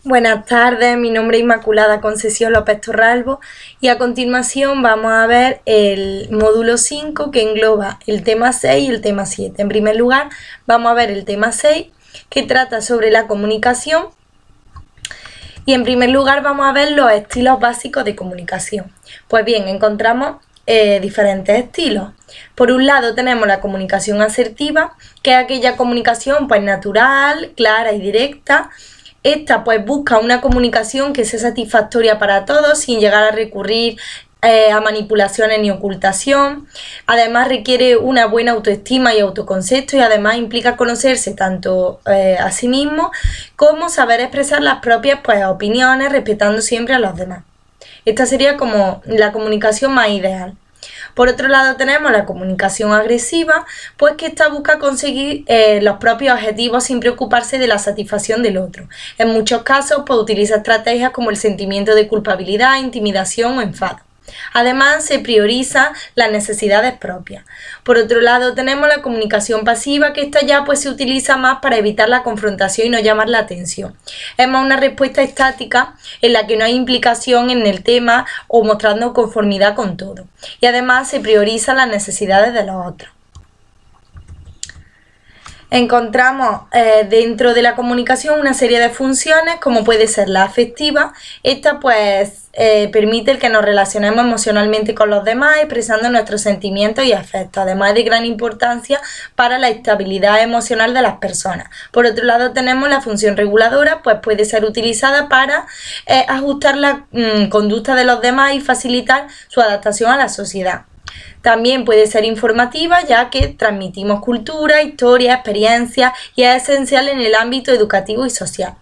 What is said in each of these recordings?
Buenas tardes, mi nombre es Inmaculada Concesión López Torralbo y a continuación vamos a ver el módulo 5 que engloba el tema 6 y el tema 7. En primer lugar vamos a ver el tema 6 que trata sobre la comunicación y en primer lugar vamos a ver los estilos básicos de comunicación. Pues bien, encontramos diferentes estilos. Por un lado tenemos la comunicación asertiva, que es aquella comunicación pues natural, clara y directa. Esta pues busca una comunicación que sea satisfactoria para todos sin llegar a recurrir a manipulaciones ni ocultación. Además requiere una buena autoestima y autoconcepto y además implica conocerse tanto a sí mismo como saber expresar las propias opiniones respetando siempre a los demás. Esta sería como la comunicación más ideal. Por otro lado tenemos la comunicación agresiva, pues que esta busca conseguir los propios objetivos sin preocuparse de la satisfacción del otro. En muchos casos pues utiliza estrategias como el sentimiento de culpabilidad, intimidación o enfado. Además se prioriza las necesidades propias. Por otro lado tenemos la comunicación pasiva, que esta ya pues se utiliza más para evitar la confrontación y no llamar la atención. Es más una respuesta estática en la que no hay implicación en el tema o mostrando conformidad con todo. Y además se prioriza las necesidades de los otros. Encontramos dentro de la comunicación una serie de funciones como puede ser la afectiva. Esta pues permite el que nos relacionemos emocionalmente con los demás expresando nuestros sentimientos y afectos, además de gran importancia para la estabilidad emocional de las personas. Por otro lado tenemos la función reguladora, pues puede ser utilizada para ajustar la conducta de los demás y facilitar su adaptación a la sociedad. También puede ser informativa, ya que transmitimos cultura, historia, experiencia y es esencial en el ámbito educativo y social.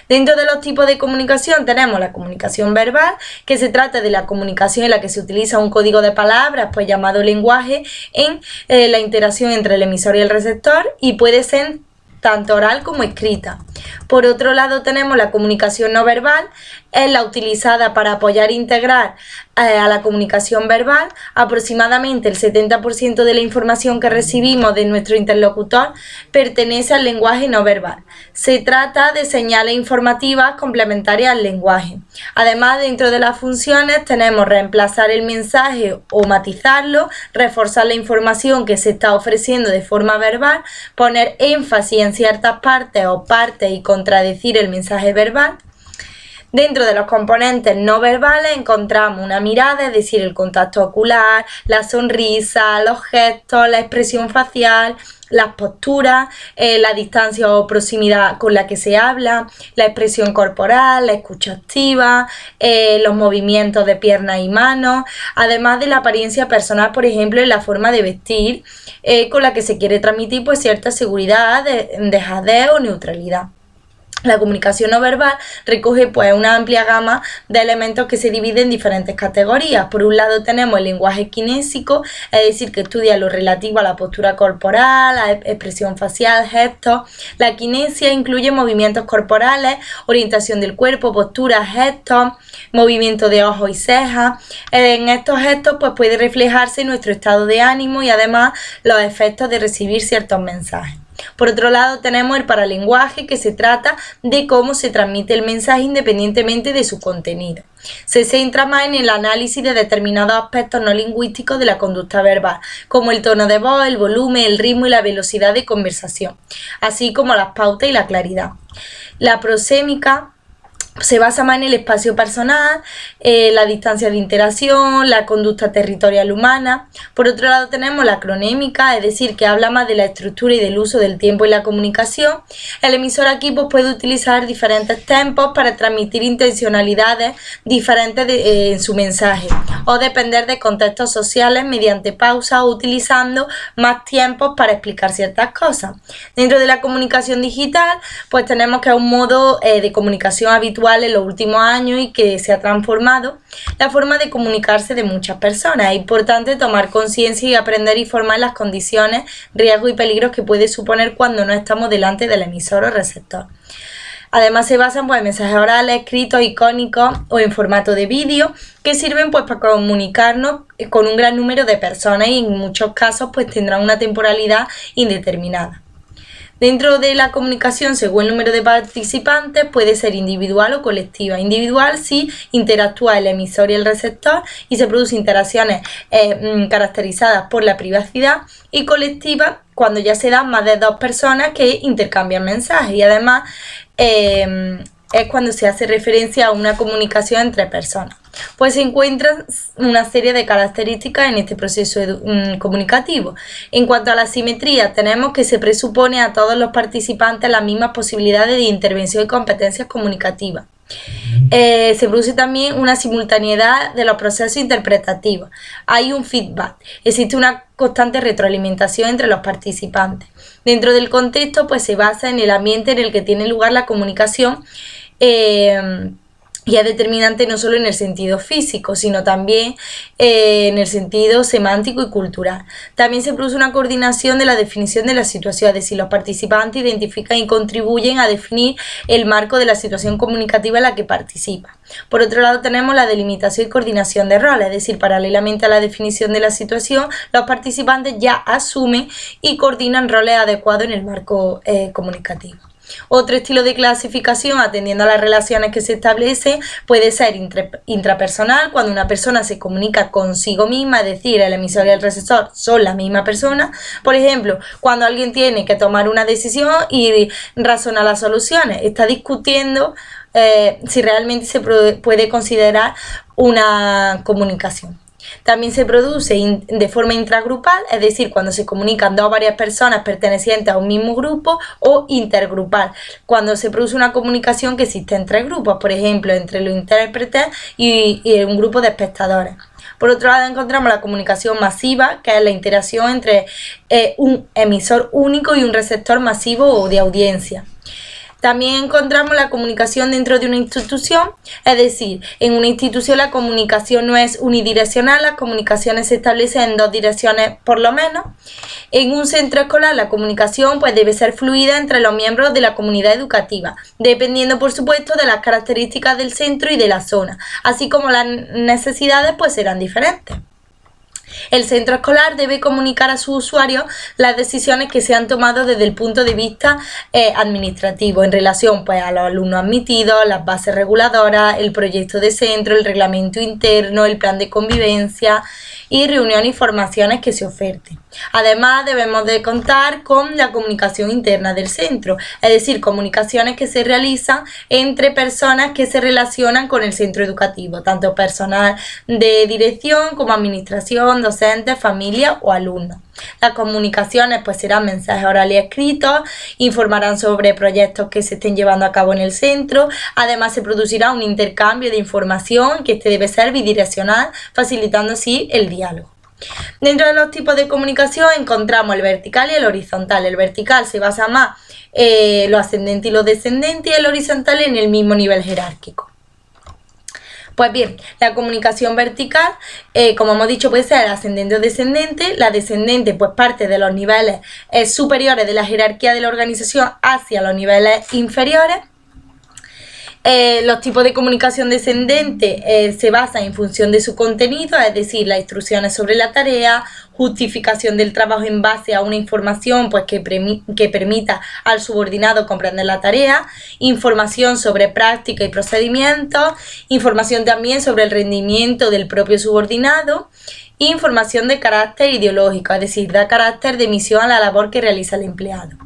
Dentro de los tipos de comunicación tenemos la comunicación verbal, que se trata de la comunicación en la que se utiliza un código de palabras, pues llamado lenguaje, en la interacción entre el emisor y el receptor y puede ser tanto oral como escrita. Por otro lado tenemos la comunicación no verbal, es la utilizada para apoyar e integrar a la comunicación verbal. Aproximadamente el 70% de la información que recibimos de nuestro interlocutor pertenece al lenguaje no verbal. Se trata de señales informativas complementarias al lenguaje. Además, dentro de las funciones tenemos reemplazar el mensaje o matizarlo, reforzar la información que se está ofreciendo de forma verbal, poner énfasis en ciertas partes o partes y contradecir el mensaje verbal. Dentro de los componentes no verbales encontramos una mirada, es decir, el contacto ocular, la sonrisa, los gestos, la expresión facial, las posturas, la distancia o proximidad con la que se habla, la expresión corporal, la escucha activa, los movimientos de piernas y manos, además de la apariencia personal, por ejemplo, en la forma de vestir, con la que se quiere transmitir pues cierta seguridad, dejadez o neutralidad. La comunicación no verbal recoge pues una amplia gama de elementos que se dividen en diferentes categorías. Por un lado tenemos el lenguaje kinésico, es decir, que estudia lo relativo a la postura corporal, la expresión facial, gestos. La kinesia incluye movimientos corporales, orientación del cuerpo, posturas, gestos, movimiento de ojos y cejas. En estos gestos pues puede reflejarse nuestro estado de ánimo y además los efectos de recibir ciertos mensajes. Por otro lado tenemos el paralenguaje, que se trata de cómo se transmite el mensaje independientemente de su contenido. Se centra más en el análisis de determinados aspectos no lingüísticos de la conducta verbal, como el tono de voz, el volumen, el ritmo y la velocidad de conversación, así como las pautas y la claridad. La prosémica se basa más en el espacio personal, la distancia de interacción, la conducta territorial humana. Por otro lado tenemos la cronémica, es decir, que habla más de la estructura y del uso del tiempo y la comunicación. El emisor aquí pues, puede utilizar diferentes tempos para transmitir intencionalidades diferentes en su mensaje o depender de contextos sociales mediante pausas o utilizando más tiempos para explicar ciertas cosas. Dentro de la comunicación digital pues tenemos que es un modo de comunicación habitual en los últimos años y que se ha transformado la forma de comunicarse de muchas personas. Es importante tomar conciencia y aprender a informar las condiciones, riesgos y peligros que puede suponer cuando no estamos delante del emisor o receptor. Además se basan en mensajes orales, escritos, icónicos o en formato de vídeo que sirven para comunicarnos con un gran número de personas y en muchos casos tendrán una temporalidad indeterminada. Dentro de la comunicación, según el número de participantes, puede ser individual o colectiva. Individual si interactúa el emisor y el receptor y se producen interacciones caracterizadas por la privacidad, y colectiva cuando ya se dan más de dos personas que intercambian mensajes, y además es cuando se hace referencia a una comunicación entre personas. Pues se encuentran una serie de características en este proceso comunicativo. En cuanto a la simetría, tenemos que se presupone a todos los participantes las mismas posibilidades de intervención y competencias comunicativas. Se produce también una simultaneidad de los procesos interpretativos. Hay un feedback, existe una constante retroalimentación entre los participantes. Dentro del contexto, pues se basa en el ambiente en el que tiene lugar la comunicación, y es determinante no solo en el sentido físico, sino también en el sentido semántico y cultural. También se produce una coordinación de la definición de la situación, es decir, los participantes identifican y contribuyen a definir el marco de la situación comunicativa en la que participan. Por otro lado, tenemos la delimitación y coordinación de roles, es decir, paralelamente a la definición de la situación, los participantes ya asumen y coordinan roles adecuados en el marco comunicativo. Otro estilo de clasificación, atendiendo a las relaciones que se establecen, puede ser intrapersonal, cuando una persona se comunica consigo misma, es decir, el emisor y el receptor son la misma persona. Por ejemplo, cuando alguien tiene que tomar una decisión y razona las soluciones, está discutiendo si realmente se puede considerar una comunicación. También se produce de forma intragrupal, es decir, cuando se comunican dos o varias personas pertenecientes a un mismo grupo, o intergrupal, cuando se produce una comunicación que existe entre grupos, por ejemplo, entre los intérpretes y un grupo de espectadores. Por otro lado, encontramos la comunicación masiva, que es la interacción entre un emisor único y un receptor masivo o de audiencia. También encontramos la comunicación dentro de una institución, es decir, en una institución la comunicación no es unidireccional, las comunicaciones se establecen en dos direcciones por lo menos. En un centro escolar la comunicación pues debe ser fluida entre los miembros de la comunidad educativa, dependiendo por supuesto de las características del centro y de la zona, así como las necesidades pues serán diferentes. El centro escolar debe comunicar a sus usuarios las decisiones que se han tomado desde el punto de vista administrativo en relación pues, a los alumnos admitidos, las bases reguladoras, el proyecto de centro, el reglamento interno, el plan de convivencia y reunión y formaciones que se oferten. Además, debemos de contar con la comunicación interna del centro, es decir, comunicaciones que se realizan entre personas que se relacionan con el centro educativo, tanto personal de dirección como administración, docentes, familia o alumnos. Las comunicaciones pues serán mensajes orales y escritos, informarán sobre proyectos que se estén llevando a cabo en el centro. Además, se producirá un intercambio de información que debe ser bidireccional, facilitando así el diálogo. Dentro de los tipos de comunicación encontramos el vertical y el horizontal. El vertical se basa más en lo ascendente y lo descendente, y el horizontal en el mismo nivel jerárquico. Pues bien, la comunicación vertical, como hemos dicho, puede ser ascendente o descendente. La descendente pues parte de los niveles superiores de la jerarquía de la organización hacia los niveles inferiores. Los tipos de comunicación descendente se basan en función de su contenido, es decir, las instrucciones sobre la tarea, justificación del trabajo en base a una información pues, que permita al subordinado comprender la tarea, información sobre práctica y procedimientos, información también sobre el rendimiento del propio subordinado, e información de carácter ideológico, es decir, da carácter de misión a la labor que realiza el empleado.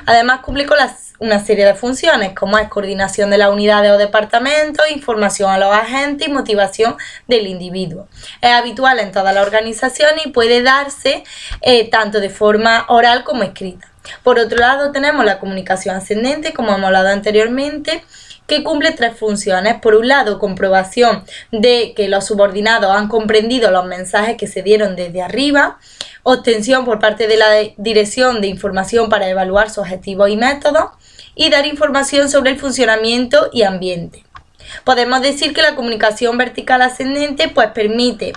Además, cumple con una serie de funciones, como es coordinación de las unidades o departamentos, información a los agentes y motivación del individuo. Es habitual en todas las organizaciones y puede darse tanto de forma oral como escrita. Por otro lado, tenemos la comunicación ascendente, como hemos hablado anteriormente, que cumple tres funciones. Por un lado, comprobación de que los subordinados han comprendido los mensajes que se dieron desde arriba, obtención por parte de la dirección de información para evaluar sus objetivos y métodos, y dar información sobre el funcionamiento y ambiente. Podemos decir que la comunicación vertical ascendente pues permite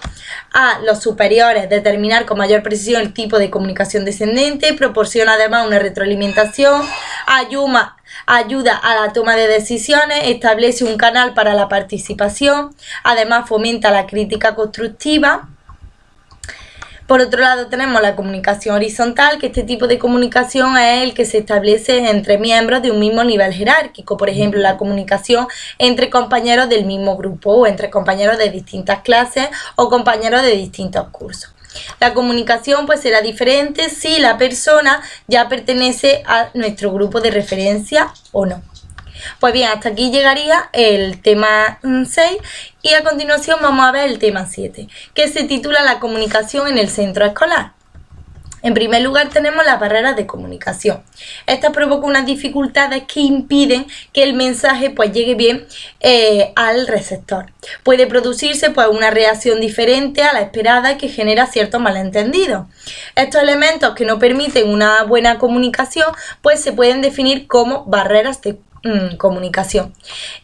a los superiores determinar con mayor precisión el tipo de comunicación descendente, proporciona además una retroalimentación, ayuda a la toma de decisiones, establece un canal para la participación, además fomenta la crítica constructiva. Por otro lado tenemos la comunicación horizontal, que este tipo de comunicación es el que se establece entre miembros de un mismo nivel jerárquico, por ejemplo la comunicación entre compañeros del mismo grupo o entre compañeros de distintas clases o compañeros de distintos cursos. La comunicación pues será diferente si la persona ya pertenece a nuestro grupo de referencia o no. Pues bien, hasta aquí llegaría el tema 6 y a continuación vamos a ver el tema 7, que se titula La comunicación en el centro escolar. En primer lugar tenemos las barreras de comunicación. Estas provocan unas dificultades que impiden que el mensaje pues llegue bien al receptor. Puede producirse pues una reacción diferente a la esperada que genera ciertos malentendidos. Estos elementos que no permiten una buena comunicación pues se pueden definir como barreras de comunicación.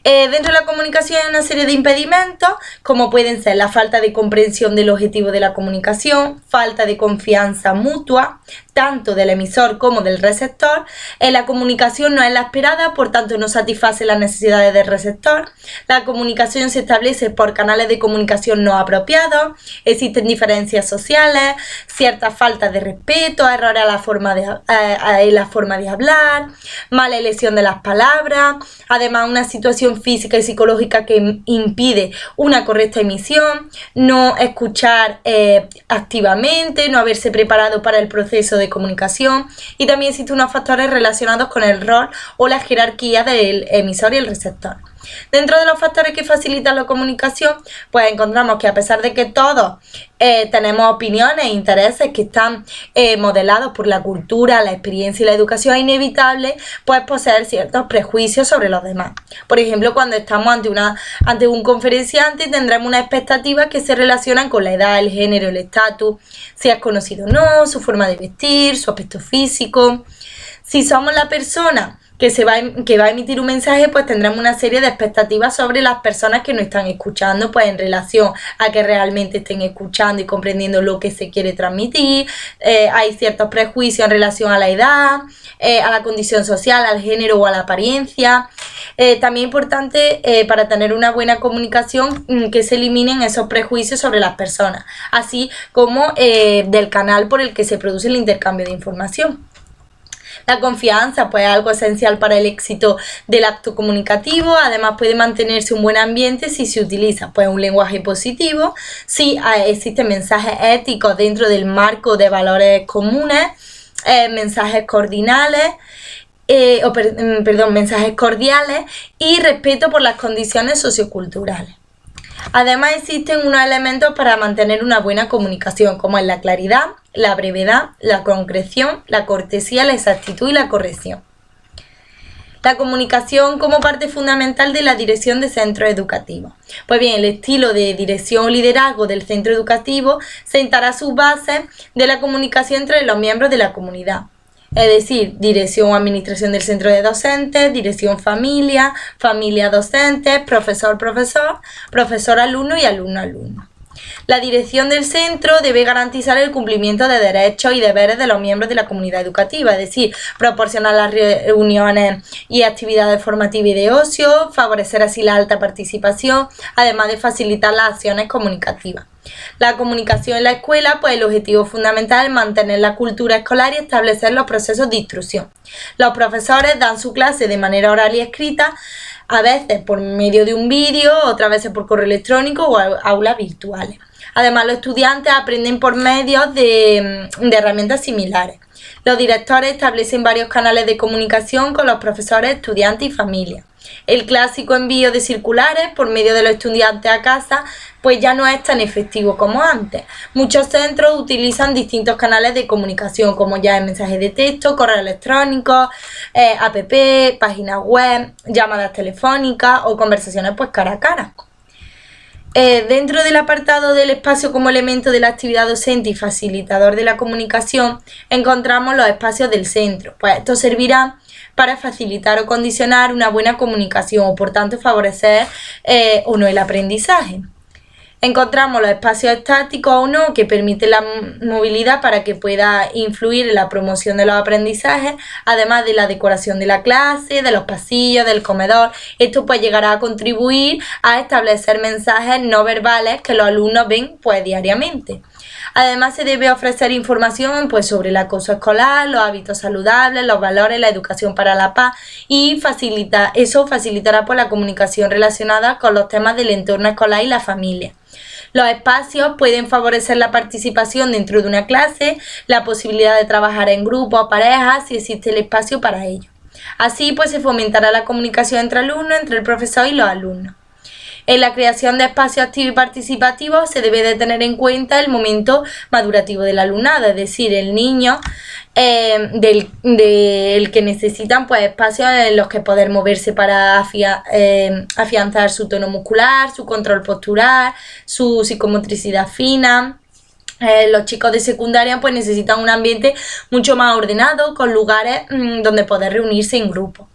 Dentro de la comunicación hay una serie de impedimentos, como pueden ser la falta de comprensión del objetivo de la comunicación, falta de confianza mutua, tanto del emisor como del receptor. La comunicación no es la esperada, por tanto no satisface las necesidades del receptor. La comunicación se establece por canales de comunicación no apropiados, existen diferencias sociales, cierta falta de respeto, errores en la forma de hablar, mala elección de las palabras, además una situación física y psicológica que impide una correcta emisión, no escuchar activamente, no haberse preparado para el proceso de comunicación, y también existen unos factores relacionados con el rol o la jerarquía del emisor y el receptor. Dentro de los factores que facilitan la comunicación, pues encontramos que a pesar de que todos tenemos opiniones e intereses que están modelados por la cultura, la experiencia y la educación, es inevitable pues poseer ciertos prejuicios sobre los demás. Por ejemplo, cuando estamos ante un conferenciante tendremos unas expectativas que se relacionan con la edad, el género, el estatus, si es conocido o no, su forma de vestir, su aspecto físico. Si somos la persona que va a emitir un mensaje, pues tendremos una serie de expectativas sobre las personas que nos están escuchando, pues en relación a que realmente estén escuchando y comprendiendo lo que se quiere transmitir. Hay ciertos prejuicios en relación a la edad, a la condición social, al género o a la apariencia. También es importante para tener una buena comunicación que se eliminen esos prejuicios sobre las personas, así como del canal por el que se produce el intercambio de información. La confianza pues es algo esencial para el éxito del acto comunicativo. Además puede mantenerse un buen ambiente si se utiliza pues un lenguaje positivo, si existen mensajes éticos dentro del marco de valores comunes, mensajes cordiales, mensajes cordiales y respeto por las condiciones socioculturales. Además existen unos elementos para mantener una buena comunicación, como es la claridad, la brevedad, la concreción, la cortesía, la exactitud y la corrección. La comunicación como parte fundamental de la dirección de centros educativos. Pues bien, el estilo de dirección o liderazgo del centro educativo sentará sus bases de la comunicación entre los miembros de la comunidad. Es decir, dirección o administración del centro de docentes, dirección familia, familia docente, profesor-profesor, profesor-alumno y alumno-alumno. La dirección del centro debe garantizar el cumplimiento de derechos y deberes de los miembros de la comunidad educativa, es decir, proporcionar las reuniones y actividades formativas y de ocio, favorecer así la alta participación, además de facilitar las acciones comunicativas. La comunicación en la escuela, pues el objetivo fundamental es mantener la cultura escolar y establecer los procesos de instrucción. Los profesores dan su clase de manera oral y escrita, a veces por medio de un vídeo, otras veces por correo electrónico o aulas virtuales. Además, los estudiantes aprenden por medio de herramientas similares. Los directores establecen varios canales de comunicación con los profesores, estudiantes y familias. El clásico envío de circulares por medio de los estudiantes a casa pues ya no es tan efectivo como antes. Muchos centros utilizan distintos canales de comunicación, como ya el mensaje de texto, correo electrónico, app, páginas web, llamadas telefónicas o conversaciones pues cara a cara. Dentro del apartado del espacio como elemento de la actividad docente y facilitador de la comunicación, encontramos los espacios del centro. Pues esto servirá para facilitar o condicionar una buena comunicación o por tanto favorecer o no el aprendizaje. Encontramos los espacios estáticos o no que permiten la movilidad para que pueda influir en la promoción de los aprendizajes, además de la decoración de la clase, de los pasillos, del comedor. Esto pues llegará a contribuir a establecer mensajes no verbales que los alumnos ven pues diariamente. Además se debe ofrecer información pues sobre el acoso escolar, los hábitos saludables, los valores, la educación para la paz y eso facilitará pues la comunicación relacionada con los temas del entorno escolar y la familia. Los espacios pueden favorecer la participación dentro de una clase, la posibilidad de trabajar en grupos o parejas si existe el espacio para ello. Así pues se fomentará la comunicación entre alumnos, entre el profesor y los alumnos. En la creación de espacios activos y participativos se debe de tener en cuenta el momento madurativo del alumnado, es decir, el niño del que necesitan pues espacios en los que poder moverse para afianzar su tono muscular, su control postural, su psicomotricidad fina. Los chicos de secundaria pues necesitan un ambiente mucho más ordenado, con lugares donde poder reunirse en grupo.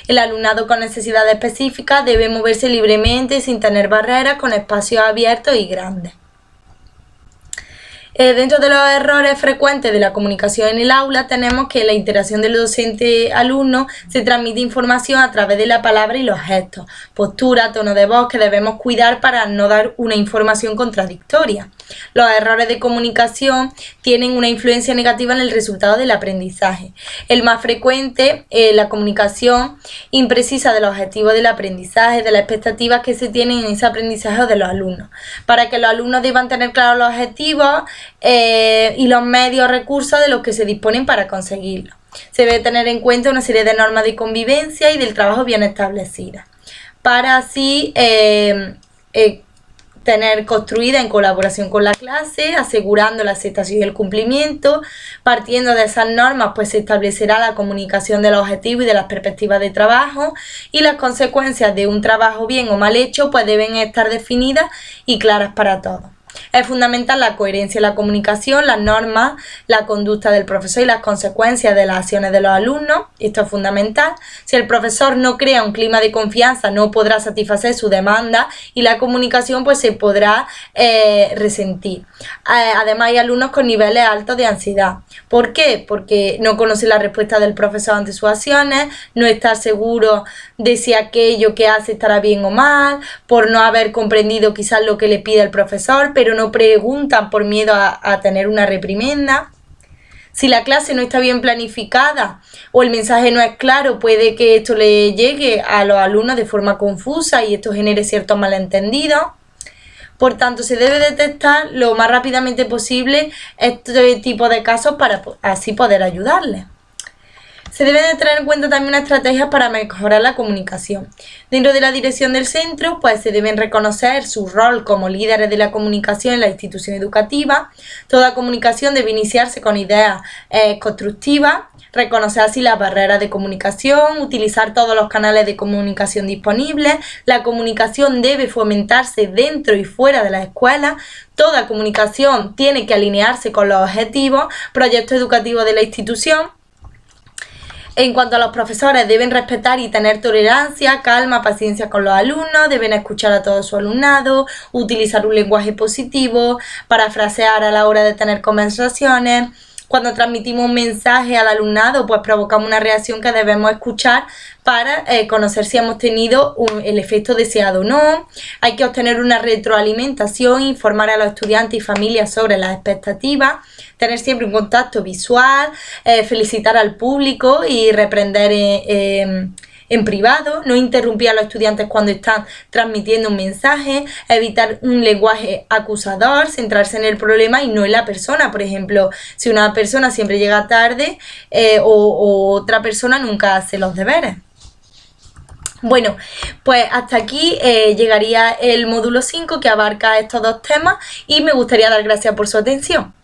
El alumnado con necesidades específicas debe moverse libremente sin tener barreras, con espacios abiertos y grandes. Dentro de los errores frecuentes de la comunicación en el aula tenemos que en la interacción del docente-alumno se transmite información a través de la palabra y los gestos, postura, tono de voz que debemos cuidar para no dar una información contradictoria. Los errores de comunicación tienen una influencia negativa en el resultado del aprendizaje. El más frecuente es la comunicación imprecisa de los objetivos del aprendizaje, de las expectativas que se tienen en ese aprendizaje de los alumnos. Para que los alumnos deban tener claros los objetivos y los medios recursos de los que se disponen para conseguirlo. Se debe tener en cuenta una serie de normas de convivencia y del trabajo bien establecidas, para así tener construida en colaboración con la clase, asegurando la aceptación y el cumplimiento. Partiendo de esas normas, pues se establecerá la comunicación de los objetivos y de las perspectivas de trabajo, y las consecuencias de un trabajo bien o mal hecho pues deben estar definidas y claras para todos. Es fundamental la coherencia en la comunicación, las normas, la conducta del profesor y las consecuencias de las acciones de los alumnos. Esto es fundamental. Si el profesor no crea un clima de confianza, no podrá satisfacer su demanda y la comunicación pues se podrá resentir. Además hay alumnos con niveles altos de ansiedad. ¿Por qué? Porque no conoce la respuesta del profesor ante sus acciones, no está seguro de si aquello que hace estará bien o mal, por no haber comprendido quizás lo que le pide el profesor, pero no preguntan por miedo a tener una reprimenda. Si la clase no está bien planificada o el mensaje no es claro, puede que esto le llegue a los alumnos de forma confusa y esto genere ciertos malentendidos. Por tanto, se debe detectar lo más rápidamente posible este tipo de casos para así poder ayudarles. Se deben de tener en cuenta también una estrategia para mejorar la comunicación. Dentro de la dirección del centro, pues se deben reconocer su rol como líderes de la comunicación en la institución educativa. Toda comunicación debe iniciarse con ideas constructivas, reconocer así las barreras de comunicación, utilizar todos los canales de comunicación disponibles. La comunicación debe fomentarse dentro y fuera de la escuela. Toda comunicación tiene que alinearse con los objetivos, proyectos educativos de la institución. En cuanto a los profesores, deben respetar y tener tolerancia, calma, paciencia con los alumnos, deben escuchar a todo su alumnado, utilizar un lenguaje positivo, parafrasear a la hora de tener conversaciones. Cuando transmitimos un mensaje al alumnado, pues provocamos una reacción que debemos escuchar para conocer si hemos tenido el efecto deseado o no. Hay que obtener una retroalimentación, informar a los estudiantes y familias sobre las expectativas, tener siempre un contacto visual, felicitar al público y reprender en privado, no interrumpir a los estudiantes cuando están transmitiendo un mensaje, evitar un lenguaje acusador, centrarse en el problema y no en la persona. Por ejemplo, si una persona siempre llega tarde o otra persona nunca hace los deberes. Bueno, pues hasta aquí llegaría el módulo 5 que abarca estos dos temas y me gustaría dar gracias por su atención.